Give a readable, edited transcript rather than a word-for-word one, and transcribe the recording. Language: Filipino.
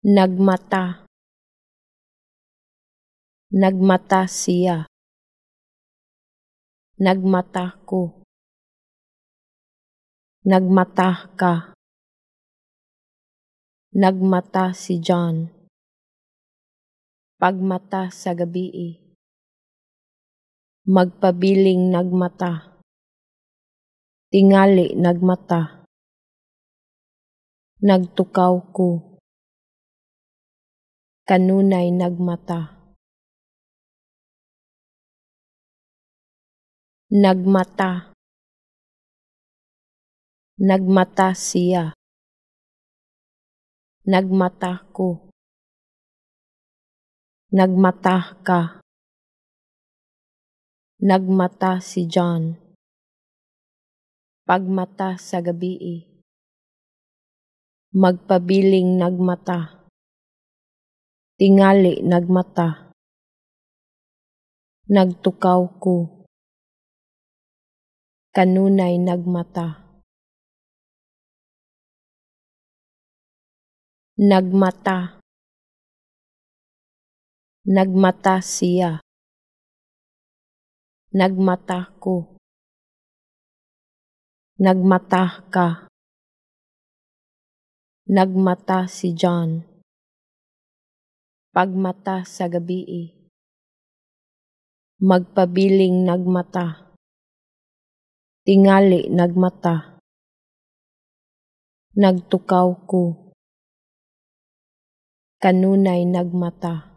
Nagmata. Nagmata siya. Nagmata ko. Nagmata ka. Nagmata si John. Pagmata sa gabi. Magpabiling nagmata. Tingali nagmata. Nagtukaw ko. Kanunay nagmata. Nagmata. Nagmata siya. Nagmata ko. Nagmata ka. Nagmata si John. Pagmata sa gabi. Magpabiling nagmata. Tingali nagmata. Nagtukaw ko. Kanunay nagmata. Nagmata. Nagmata siya. Nagmata ko. Nagmata ka. Nagmata si John. Pagmata sa gabi. Magpabiling nagmata. Tingali nagmata. Nagtukaw ko. Kanunay nagmata.